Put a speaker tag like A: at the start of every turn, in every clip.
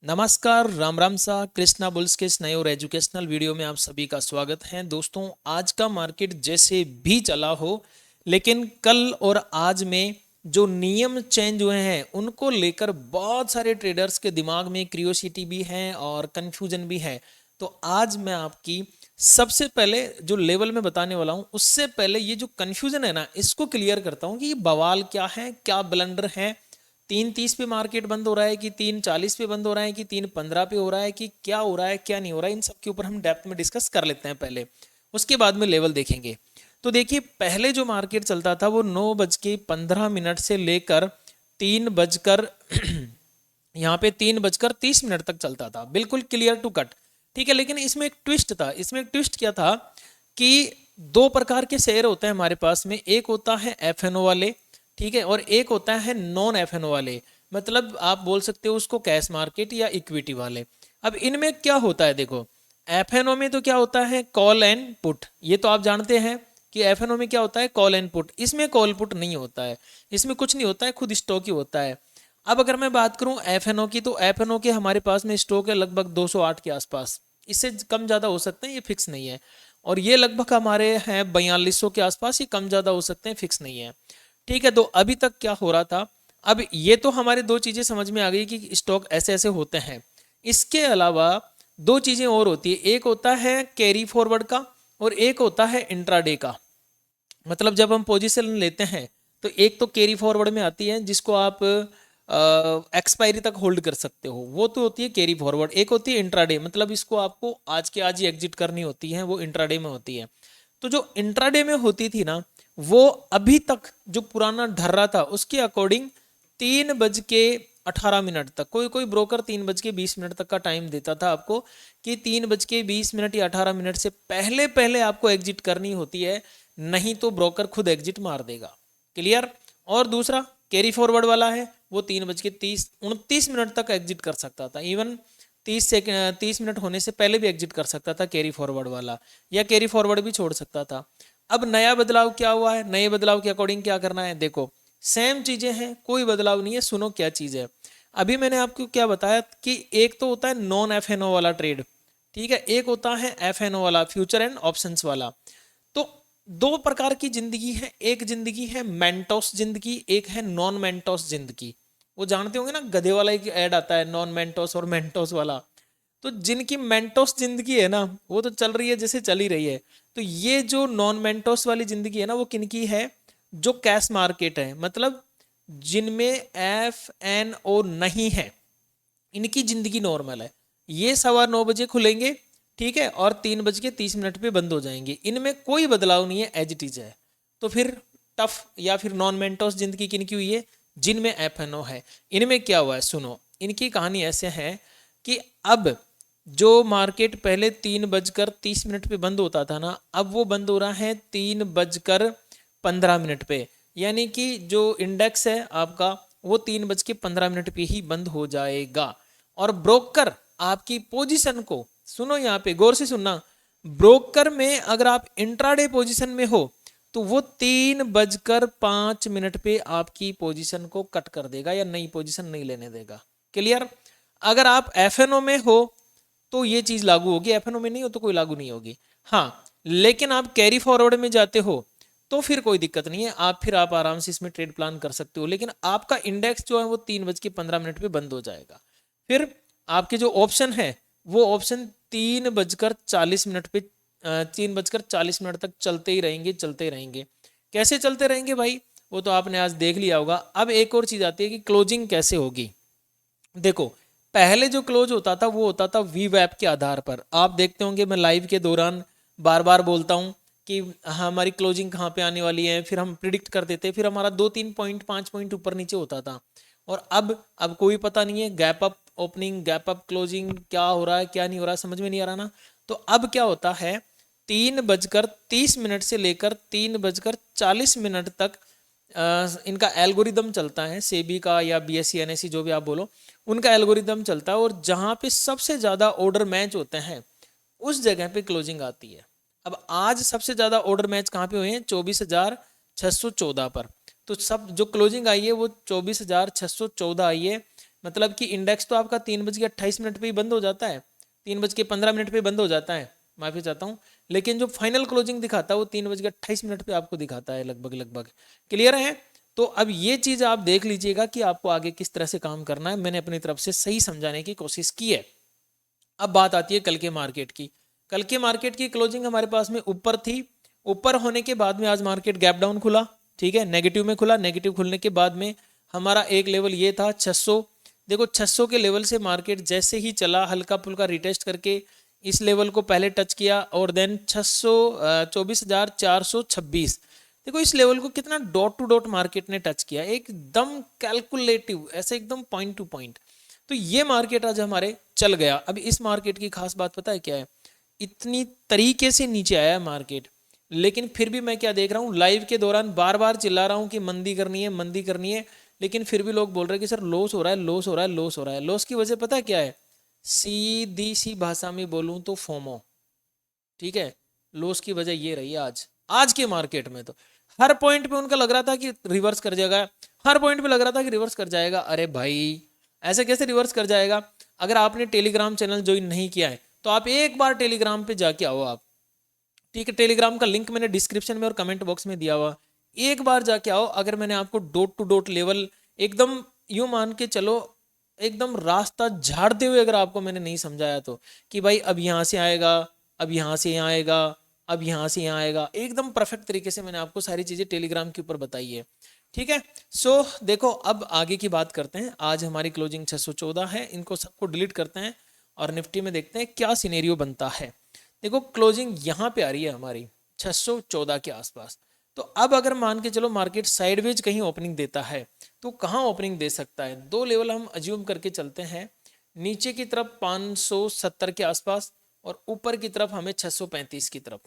A: नमस्कार, राम राम सा कृष्णा बुल्स के इस नए और एजुकेशनल वीडियो में आप सभी का स्वागत है। दोस्तों, आज का मार्केट जैसे भी चला हो, लेकिन कल और आज में जो नियम चेंज हुए हैं उनको लेकर बहुत सारे ट्रेडर्स के दिमाग में क्यूरियोसिटी भी है और कंफ्यूजन भी है। तो आज मैं आपकी सबसे पहले जो लेवल में बताने वाला हूं, उससे पहले ये जो कंफ्यूजन है ना, इसको क्लियर करता हूं कि ये बवाल क्या है, क्या ब्लंडर है। 3:30 पे मार्केट बंद हो रहा है कि 3:40 पे बंद हो रहा है कि 3:15 पे हो रहा है, कि क्या हो रहा है क्या नहीं हो रहा है, इन सब के ऊपर हम डेप्थ में डिस्कस कर लेते हैं पहले। उसके बाद में लेवल देखेंगे। तो देखिए, पहले जो मार्केट चलता था वो 9:15 से लेकर 3 बजकर यहाँ पे 3:30 तक चलता था, बिल्कुल क्लियर टू कट। ठीक है, लेकिन इसमें एक ट्विस्ट था। इसमें एक ट्विस्ट क्या था कि दो प्रकार के शेयर होते हैं हमारे पास में। एक होता है एफएनओ वाले, ठीक है, और एक होता है नॉन एफएनओ वाले। मतलब आप बोल सकते हो उसको कैश मार्केट या इक्विटी वाले। अब इनमें क्या होता है, देखो, एफएनओ में तो क्या होता है, कॉल एंड पुट। ये तो आप जानते हैं कि एफएनओ में क्या होता है, कॉल एंड पुट। इसमें कॉल पुट नहीं होता है, इसमें कुछ नहीं होता है, खुद स्टॉक ही होता है। अब अगर मैं बात करूं एफएनओ की, तो एफएनओ के हमारे पास में स्टॉक है लगभग 208 के आसपास। इससे कम ज़्यादा हो सकते हैं, ये फिक्स नहीं है। और ये लगभग हमारे हैं 4200 के आसपास, ये कम ज़्यादा हो सकते हैं, फिक्स नहीं है। ठीक है, तो अभी तक क्या हो रहा था। अब ये तो हमारे दो चीज़ें समझ में आ गई कि स्टॉक ऐसे ऐसे होते हैं। इसके अलावा दो चीज़ें और होती है। एक होता है कैरी फॉरवर्ड का और एक होता है इंट्राडे का। मतलब जब हम पोजीशन लेते हैं तो एक तो कैरी फॉरवर्ड में आती है जिसको आप एक्सपायरी तक होल्ड कर सकते हो, वो तो होती है कैरी फॉरवर्ड। एक होती है इंट्राडे, मतलब इसको आपको आज के आज ही एग्जिट करनी होती है, वो इंट्राडे में होती है। तो जो इंट्राडे में होती थी ना, वो अभी तक जो पुराना ढर रहा था उसके अकॉर्डिंग 3:18 तक, कोई कोई ब्रोकर 3:20 तक का टाइम देता था आपको कि 3:20 या 18 से पहले पहले आपको एग्जिट करनी होती है, नहीं तो ब्रोकर खुद एग्जिट मार देगा। क्लियर। और दूसरा कैरी फॉरवर्ड वाला है, वो 3:29 तक एग्जिट कर सकता था। इवन 30 मिनट होने से पहले भी एग्जिट कर सकता था कैरी फॉरवर्ड वाला, या कैरी फॉरवर्ड भी छोड़ सकता था। अब नया बदलाव क्या हुआ है, नए बदलाव के अकॉर्डिंग क्या करना है, देखो सेम चीजें हैं, कोई बदलाव नहीं है। सुनो क्या चीज है। अभी मैंने आपको क्या बताया कि एक तो होता है नॉन एफएनओ वाला ट्रेड, ठीक है, एक होता है एफएनओ वाला, फ्यूचर एंड ऑप्शंस वाला। तो दो प्रकार की जिंदगी है। एक जिंदगी है मेंटोस जिंदगी, एक है नॉन मेंटोस जिंदगी। वो जानते होंगे ना, गधे वाला एक ऐड आता है, नॉन मेंटोस और मेंटोस वाला। तो जिनकी मेंटोस जिंदगी है ना, वो तो चल रही है जैसे चल ही रही है। तो ये जो नॉन मेंटोस वाली जिंदगी है ना, वो किनकी है, जो कैश मार्केट है, मतलब जिनमें एफ एन ओ नहीं है, इनकी जिंदगी नॉर्मल है। ये 9:15 खुलेंगे, ठीक है, और 3:30 पे बंद हो जाएंगे। इनमें कोई बदलाव नहीं है, एज इट इज है। तो फिर टफ या फिर नॉन मेंटोस जिंदगी किनकी हुई है, जिनमें एफ एन ओ है। इनमें क्या हुआ है, सुनो। इनकी कहानी ऐसे है कि अब जो मार्केट पहले 3:30 पे बंद होता था ना, अब वो बंद हो रहा है 3:15 पे। यानी कि जो इंडेक्स है आपका, वो 3:15 पे ही बंद हो जाएगा। और ब्रोकर आपकी पोजीशन को, सुनो यहाँ पे गौर से सुनना, ब्रोकर में अगर आप इंट्राडे पोजीशन में हो तो वो 3:05 पे आपकी पोजीशन को कट कर देगा या नई पोजीशन नहीं लेने देगा। क्लियर। अगर आप एफएनओ में हो तो ये चीज लागू होगी, एफएनओ में नहीं हो तो कोई लागू नहीं होगी। हाँ, लेकिन आप कैरी फॉरवर्ड में जाते हो तो फिर कोई दिक्कत नहीं है, आप आराम से इसमें ट्रेड प्लान कर सकते हो। लेकिन आपका इंडेक्स जो है वो 3:15 पे बंद हो जाएगा। फिर आपके जो ऑप्शन है, वो ऑप्शन 3:40 पे 3:40 तक चलते ही रहेंगे, चलते ही रहेंगे। कैसे चलते रहेंगे भाई, वो तो आपने आज देख लिया होगा। अब एक और चीज आती है कि क्लोजिंग कैसे होगी। देखो, पहले जो क्लोज होता था वो होता था वी वैप के आधार पर। आप देखते होंगे मैं लाइव के दौरान बार बार बोलता हूँ कि हमारी क्लोजिंग कहाँ पे आने वाली है, फिर हम प्रिडिक्ट कर देते, फिर हमारा 2-3 पॉइंट 5 पॉइंट ऊपर नीचे होता था। और अब कोई पता नहीं है, gap up opening, gap up closing, क्या हो रहा है क्या नहीं हो रहा है, समझ में नहीं आ रहा ना। तो अब क्या होता है, 3:30 से लेकर 3:40 तक इनका एल्गोरिदम चलता है, सेबी का या बीएससी एनएससी जो भी आप बोलो, उनका एल्गोरिदम चलता है। और जहां पे सबसे ज्यादा ऑर्डर मैच होते हैं उस जगह पे क्लोजिंग आती है। अब आज सबसे ज्यादा ऑर्डर मैच कहाँ पे हुए हैं, 24,614 पर। तो सब जो क्लोजिंग आई है वो 24,614 आई है। मतलब कि इंडेक्स तो आपका 3:28 पे ही बंद हो जाता है, 3:15 पे बंद हो जाता है, माफी चाहता हूँ, लेकिन जो फाइनल क्लोजिंग दिखाता है वो 3:28 पे आपको दिखाता है लगभग लगभग। क्लियर है? तो अब ये चीज आप देख लीजिएगा कि आपको आगे किस तरह से काम करना है। मैंने अपनी तरफ से सही समझाने की कोशिश की है। अब बात आती है कल के मार्केट की। कल के मार्केट की क्लोजिंग हमारे पास में ऊपर थी। ऊपर होने के बाद में आज मार्केट गैप डाउन खुला, ठीक है, नेगेटिव में खुला। नेगेटिव खुलने के बाद में हमारा एक लेवल ये था 600। देखो 600 के लेवल से मार्केट जैसे ही चला हल्का फुल्का रिटेस्ट करके इस लेवल को पहले टच किया और देन 24,426। देखो इस लेवल को कितना डॉट टू डॉट मार्केट ने टच किया, एकदम कैलकुलेटिव, ऐसे एकदम पॉइंट टू पॉइंट। तो ये मार्केट आज हमारे चल गया। अब इस मार्केट की खास बात पता है क्या है? इतनी तरीके से नीचे आया है मार्केट, लेकिन फिर भी मैं क्या देख रहा हूँ, लाइव के दौरान बार बार चिल्ला रहा हूँ कि मंदी करनी है, मंदी करनी है, लेकिन फिर भी लोग बोल रहे हैं कि सर लॉस हो रहा है, लॉस हो रहा है, लॉस हो रहा है। लॉस की वजह पता है क्या है? सीधी सी भाषा में बोलूं तो फोमो, ठीक है। लॉस की वजह ये रही आज, आज के मार्केट में तो हर पॉइंट पे उनका लग रहा था कि रिवर्स कर जाएगा, हर पॉइंट पे लग रहा था कि रिवर्स कर जाएगा। अरे भाई ऐसे कैसे रिवर्स कर जाएगा? अगर आपने टेलीग्राम चैनल ज्वाइन नहीं किया है तो आप एक बार टेलीग्राम पे जाके आओ आप, ठीक है। टेलीग्राम का लिंक मैंने डिस्क्रिप्शन में और कमेंट बॉक्स में दिया हुआ, एक बार जाके आओ। अगर मैंने आपको डॉट टू डॉट लेवल एकदम यूं मान के चलो, एकदम रास्ता झाड़ते हुए अगर आपको मैंने नहीं समझाया तो, कि भाई अब यहाँ से आएगा, अब यहाँ से यहाँ आएगा, अब यहाँ से यहाँ आएगा, एकदम परफेक्ट तरीके से मैंने आपको सारी चीज़ें टेलीग्राम के ऊपर बताई है, ठीक है। सो देखो अब आगे की बात करते हैं। आज हमारी क्लोजिंग 614 है, इनको सबको डिलीट करते हैं और निफ्टी में देखते हैं क्या सिनेरियो बनता है। देखो क्लोजिंग यहाँ पे आ रही है हमारी 614 के आसपास। तो अब अगर मान के चलो मार्केट साइडवेज कहीं ओपनिंग देता है तो कहाँ ओपनिंग दे सकता है? दो लेवल हम अज्यूम करके चलते हैं, नीचे की तरफ 570 के आसपास और ऊपर की तरफ हमें 635 की तरफ।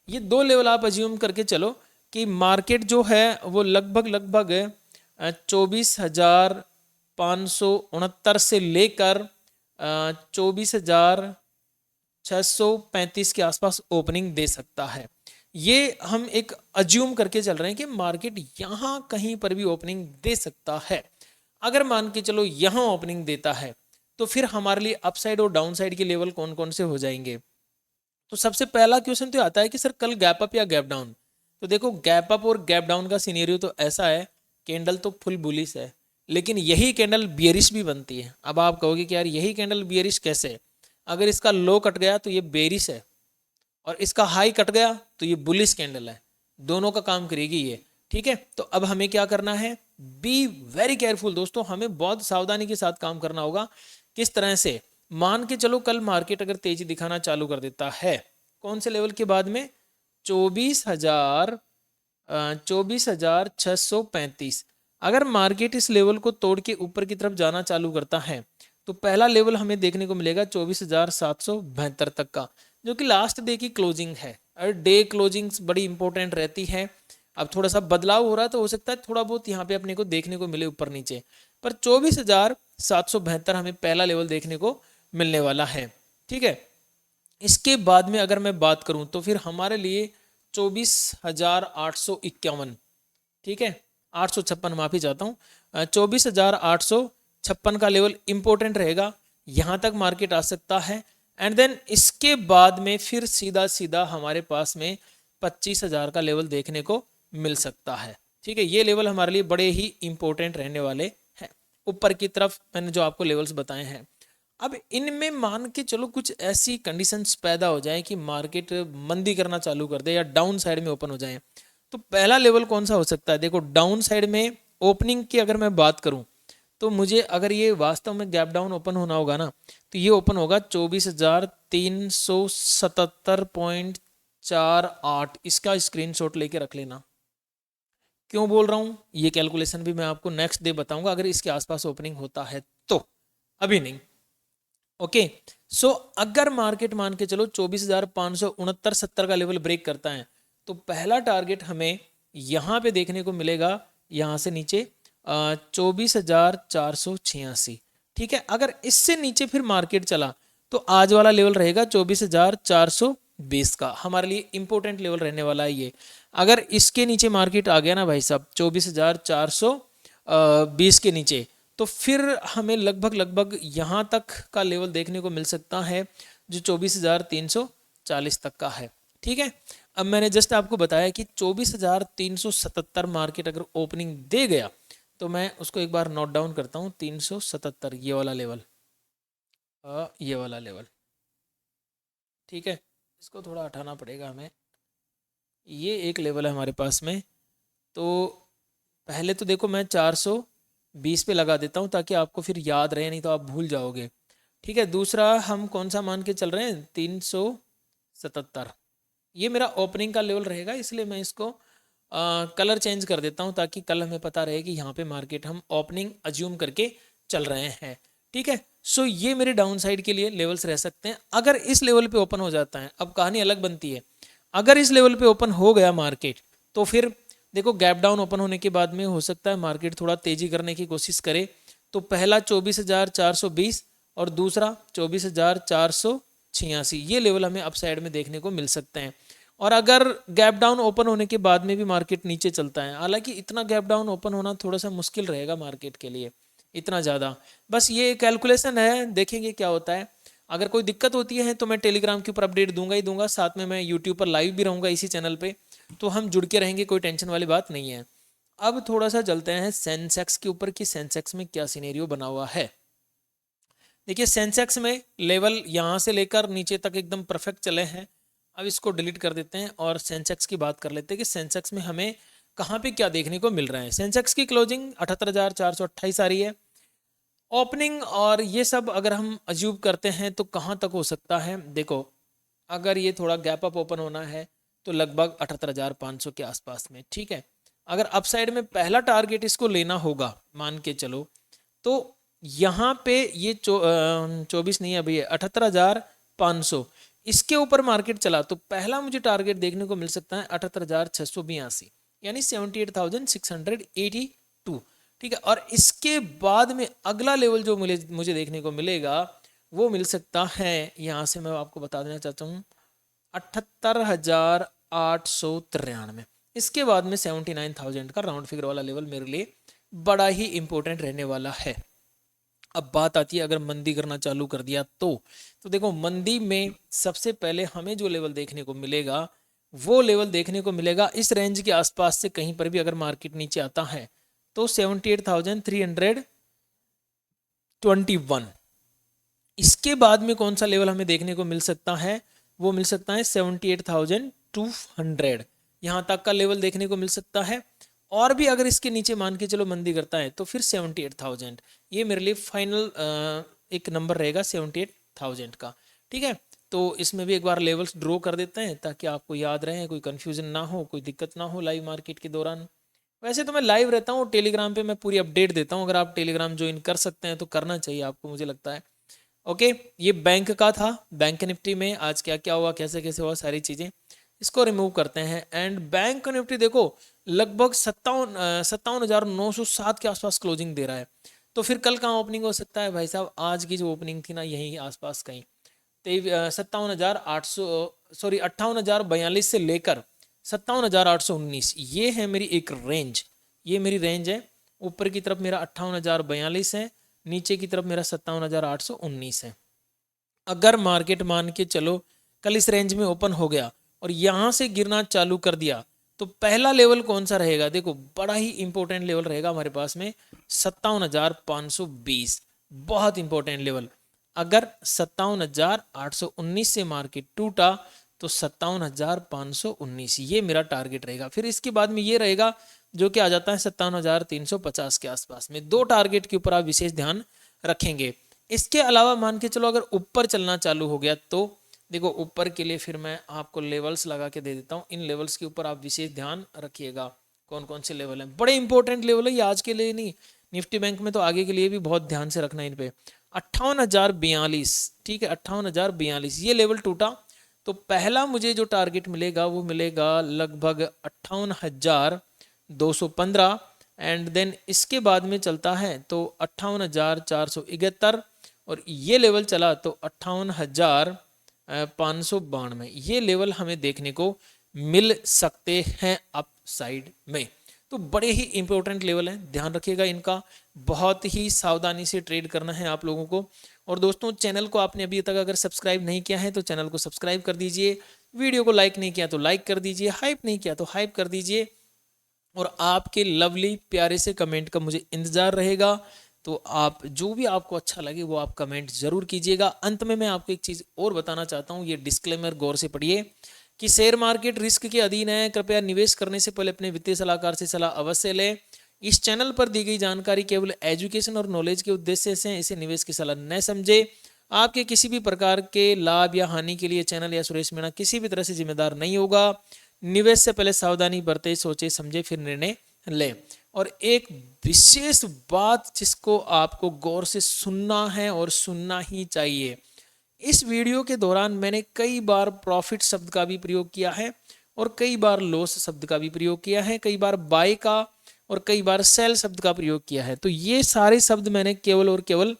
A: ये दो लेवल आप अज्यूम करके चलो कि मार्केट जो है वो लगभग लगभग 24,569 से लेकर 24,635 के आसपास ओपनिंग दे सकता है। ये हम एक अज्यूम करके चल रहे हैं कि मार्केट यहाँ कहीं पर भी ओपनिंग दे सकता है। अगर मान के चलो यहाँ ओपनिंग देता है तो फिर हमारे लिए अपसाइड और डाउन साइड के लेवल कौन कौन से हो जाएंगे? तो सबसे पहला क्वेश्चन तो आता है कि सर कल गैप अप या गैप डाउन। तो देखो गैप अप और गैप डाउन का सिनेरियो तो ऐसा है, कैंडल तो फुल बुलिश है, लेकिन यही कैंडल बियरिश भी बनती है। अब आप कहोगे कि यार यही कैंडल बियरिश कैसे? अगर इसका लो कट गया तो ये बेरिश है और इसका हाई कट गया तो ये बुलिश कैंडल है, दोनों का काम करेगी ये, ठीक है। तो अब हमें क्या करना है? बी वेरी केयरफुल दोस्तों, हमें बहुत सावधानी के साथ काम करना होगा। किस तरह से? मान के चलो कल मार्केट अगर तेजी दिखाना चालू कर देता है, कौन से लेवल के बाद में? 24,635। अगर मार्केट इस लेवल को तोड़ के ऊपर की तरफ जाना चालू करता है तो पहला लेवल हमें देखने को मिलेगा 24,772 तक का, जो कि लास्ट डे की क्लोजिंग है। और डे क्लोजिंग्स बड़ी इंपॉर्टेंट रहती है। अब थोड़ा सा बदलाव हो रहा है तो हो सकता है थोड़ा बहुत यहाँ पे अपने को देखने को मिले ऊपर नीचे, पर 24,772 हमें पहला लेवल देखने को मिलने वाला है, ठीक है। इसके बाद में अगर मैं बात करूं तो फिर हमारे लिए 24,851, ठीक है, 856, माफी चाहता हूँ, 24,856 का लेवल इंपॉर्टेंट रहेगा। यहां तक मार्केट आ सकता है एंड देन इसके बाद में फिर सीधा सीधा हमारे पास में 25,000 का लेवल देखने को मिल सकता है, ठीक है। ये लेवल हमारे लिए बड़े ही इंपॉर्टेंट रहने वाले हैं। ऊपर की तरफ मैंने जो आपको लेवल्स बताए हैं, अब इनमें मान के चलो कुछ ऐसी कंडीशंस पैदा हो जाए कि मार्केट मंदी करना चालू कर दे या डाउन साइड में ओपन हो जाए, तो पहला लेवल कौन सा हो सकता है? देखो डाउन साइड में ओपनिंग की अगर मैं बात करूं तो मुझे अगर ये वास्तव में गैप डाउन ओपन होना होगा ना तो ये ओपन होगा 24,377.48। इसका स्क्रीनशॉट लेके रख लेना। क्यों बोल रहा हूं? ये कैलकुलेशन भी मैं आपको नेक्स्ट डे बताऊंगा अगर इसके आसपास ओपनिंग होता है तो, अभी नहीं। ओके सो अगर मार्केट मान के चलो 24,569-70 का लेवल ब्रेक करता है तो पहला टारगेट हमें यहां पे देखने को मिलेगा, यहां से नीचे 24,486, ठीक है। अगर इससे नीचे फिर मार्केट चला तो आज वाला लेवल रहेगा 24,420 का, हमारे लिए इंपॉर्टेंट लेवल रहने वाला है ये। अगर इसके नीचे मार्केट आ गया ना भाई साहब 24,420 के नीचे, तो तो फिर हमें लगभग लगभग यहाँ तक का लेवल देखने को मिल सकता है जो 24,340 तक का है। ठीक है, अब मैंने जस्ट आपको बताया कि 24,377 मार्केट अगर ओपनिंग दे गया तो मैं उसको एक बार नोट डाउन करता हूँ। 377 ये वाला लेवल, ये वाला लेवल, ठीक है, इसको थोड़ा हटाना पड़ेगा हमें। ये एक लेवल है हमारे पास में। तो पहले तो देखो मैं 420 पे लगा देता हूँ ताकि आपको फिर याद रहे, नहीं तो आप भूल जाओगे। ठीक है, दूसरा हम कौन सा मान के चल रहे हैं, 377, ये मेरा ओपनिंग का लेवल रहेगा, इसलिए मैं इसको कलर चेंज कर देता हूँ ताकि कल हमें पता रहे कि यहाँ पे मार्केट हम ओपनिंग अज्यूम करके चल रहे हैं। ठीक है, सो ये मेरे डाउन साइड के लिए लेवल्स रह सकते हैं। अगर इस लेवल पे ओपन हो जाता है, अब कहानी अलग बनती है। अगर इस लेवल पे ओपन हो गया मार्केट तो फिर देखो गैप डाउन ओपन होने के बाद में हो सकता है मार्केट थोड़ा तेजी करने की कोशिश करे। तो पहला 24,420 और दूसरा 24,486, ये लेवल हमें अपसाइड में देखने को मिल सकते हैं। और अगर गैप डाउन ओपन होने के बाद में भी मार्केट नीचे चलता है, हालांकि इतना गैप डाउन ओपन होना थोड़ा सा मुश्किल रहेगा मार्केट के लिए, इतना ज़्यादा, बस ये कैलकुलेशन है, देखेंगे क्या होता है। अगर कोई दिक्कत होती है तो मैं टेलीग्राम के ऊपर अपडेट दूंगा ही दूंगा, साथ में मैं यूट्यूब पर लाइव भी रहूंगा इसी चैनल पे, तो हम जुड़ के रहेंगे, कोई टेंशन वाली बात नहीं है। अब थोड़ा सा चलते हैं सेंसेक्स के ऊपर कि सेंसेक्स में क्या सिनेरियो बना हुआ है। देखिए सेंसेक्स में लेवल यहाँ से लेकर नीचे तक एकदम परफेक्ट चले हैं। अब इसको डिलीट कर देते हैं और सेंसेक्स की बात कर लेते हैं कि सेंसेक्स में हमें कहाँ पे क्या देखने को मिल रहा है। सेंसेक्स की क्लोजिंग 78,428 आ रही है। ओपनिंग और ये सब अगर हम अज्यूम करते हैं तो कहाँ तक हो सकता है, देखो अगर ये थोड़ा गैप अप ओपन होना है तो लगभग 78,500 के आसपास में। ठीक है, अगर अपसाइड में पहला टारगेट इसको लेना होगा मान के चलो, तो यहाँ पे ये 24 नहीं है अभी, 78,500, इसके ऊपर मार्केट चला तो पहला मुझे टारगेट देखने को मिल सकता है 78,682, यानी 78,682। ठीक है, और इसके बाद में अगला लेवल जो मुझे देखने को मिलेगा वो मिल सकता है, यहाँ से मैं आपको बता देना चाहता हूँ, 78,893। इसके बाद में 79,000 का राउंड फिगर वाला लेवल मेरे लिए बड़ा ही इंपॉर्टेंट रहने वाला है। अब बात आती है अगर मंदी करना चालू कर दिया तो देखो मंदी में सबसे पहले हमें जो लेवल देखने को मिलेगा वो लेवल देखने को मिलेगा इस रेंज के आसपास से कहीं पर भी अगर मार्केट नीचे आता है तो 78,321। इसके बाद में कौन सा लेवल हमें देखने को मिल सकता है, वो मिल सकता है 78,200, यहाँ तक का लेवल देखने को मिल सकता है। और भी अगर इसके नीचे मान के चलो मंदी करता है तो फिर 78,000, ये मेरे लिए फाइनल एक नंबर रहेगा 78,000 का। ठीक है, तो इसमें भी एक बार लेवल्स ड्रॉ कर देते हैं ताकि आपको याद रहे, कोई कंफ्यूजन ना हो, कोई दिक्कत ना हो लाइव मार्केट के दौरान। वैसे तो मैं लाइव रहता हूँ टेलीग्राम पे, मैं पूरी अपडेट देता हूँ, अगर आप टेलीग्राम ज्वाइन कर सकते हैं तो करना चाहिए आपको, मुझे लगता है। ओके, ये बैंक का था, बैंक निफ्टी में आज क्या क्या हुआ, कैसे कैसे हुआ, सारी चीज़ें इसको रिमूव करते हैं। एंड बैंक निफ्टी देखो लगभग 57,907 के आसपास क्लोजिंग दे रहा है। तो फिर कल कहाँ ओपनिंग हो सकता है भाई साहब, आज की जो ओपनिंग थी ना यहीं आसपास कहीं 57,800 सॉरी 58,042 से लेकर 57,819, ये है मेरी एक रेंज, ये मेरी रेंज है। ऊपर की तरफ मेरा 58,042 है, नीचे की तरफ मेरा 57,819 है। अगर मार्केट मान के चलो कल इस रेंज में ओपन हो गया और यहाँ से गिरना चालू कर दिया तो पहला लेवल कौन सा रहेगा, देखो बड़ा ही इंपॉर्टेंट लेवल रहेगा हमारे पास में 57,520, बहुत इंपॉर्टेंट लेवल। अगर 57,819 से मार्केट टूटा तो 57,519, ये मेरा टारगेट रहेगा। फिर इसके बाद में ये रहेगा जो कि आ जाता है 57,350 के आसपास में। दो टारगेट के ऊपर आप विशेष ध्यान रखेंगे। इसके अलावा मान के चलो अगर ऊपर चलना चालू हो गया तो देखो ऊपर के लिए फिर मैं आपको लेवल्स लगा के दे देता हूँ, इन लेवल्स के ऊपर आप विशेष ध्यान रखिएगा। कौन कौन से लेवल हैं, बड़े इंपॉर्टेंट लेवल है ये, आज के लिए नहीं, निफ्टी बैंक में तो आगे के लिए भी बहुत ध्यान से रखना इन पे। 58,042, ठीक है 58,042 ये लेवल टूटा तो पहला मुझे जो टारगेट मिलेगा वो मिलेगा लगभग 58,215। एंड देन इसके बाद में चलता है तो 58,471 और ये लेवल चला तो 58,592, ये लेवल हमें देखने को मिल सकते हैं अप साइड में। तो बड़े ही इंपॉर्टेंट लेवल हैं, ध्यान रखिएगा इनका। बहुत ही सावधानी से ट्रेड करना है आप लोगों को। और दोस्तों चैनल को आपने अभी तक अगर सब्सक्राइब नहीं किया है तो चैनल को सब्सक्राइब कर दीजिए, वीडियो को लाइक नहीं किया तो लाइक कर दीजिए, हाइप नहीं किया तो हाइप कर दीजिए, और आपके लवली प्यारे से कमेंट का मुझे इंतजार रहेगा। तो आप जो भी आपको अच्छा लगे वो आप कमेंट जरूर कीजिएगा। अंत में मैं आपको एक चीज़ और बताना चाहता हूँ, ये डिस्क्लेमर गौर से पढ़िए कि शेयर मार्केट रिस्क के अधीन है, कृपया निवेश करने से पहले अपने वित्तीय सलाहकार से सलाह अवश्य लें। इस चैनल पर दी गई जानकारी केवल एजुकेशन और नॉलेज के उद्देश्य से है, इसे निवेश की सलाह न समझे। आपके किसी भी प्रकार के लाभ या हानि के लिए चैनल या सुरेश मीणा किसी भी तरह से जिम्मेदार नहीं होगा। निवेश से पहले सावधानी बरते, सोचे समझे फिर निर्णय लें। और एक विशेष बात जिसको आपको गौर से सुनना है और सुनना ही चाहिए, इस वीडियो के दौरान मैंने कई बार प्रॉफिट शब्द का भी प्रयोग किया है और कई बार लॉस शब्द का भी प्रयोग किया है, कई बार बाय का और कई बार सेल शब्द का प्रयोग किया है। तो ये सारे शब्द मैंने केवल और केवल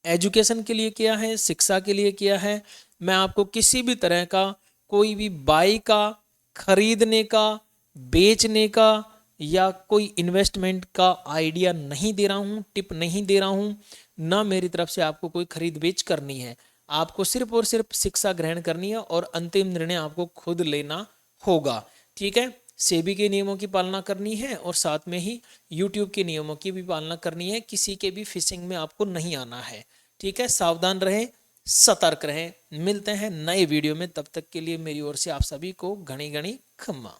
A: एजुकेशन के लिए किया है, शिक्षा के लिए किया है। मैं आपको किसी भी तरह का कोई भी बाई का, खरीदने का, बेचने का या कोई इन्वेस्टमेंट का आइडिया नहीं दे रहा हूँ, टिप नहीं दे रहा हूँ। ना मेरी तरफ से आपको कोई खरीद बेच करनी है, आपको सिर्फ और सिर्फ शिक्षा ग्रहण करनी है और अंतिम निर्णय आपको खुद लेना होगा। ठीक है, सेबी के नियमों की पालना करनी है और साथ में ही यूट्यूब के नियमों की भी पालना करनी है, किसी के भी फिशिंग में आपको नहीं आना है। ठीक है, सावधान रहें, सतर्क रहें। मिलते हैं नए वीडियो में, तब तक के लिए मेरी ओर से आप सभी को घनी घनी खम्मा।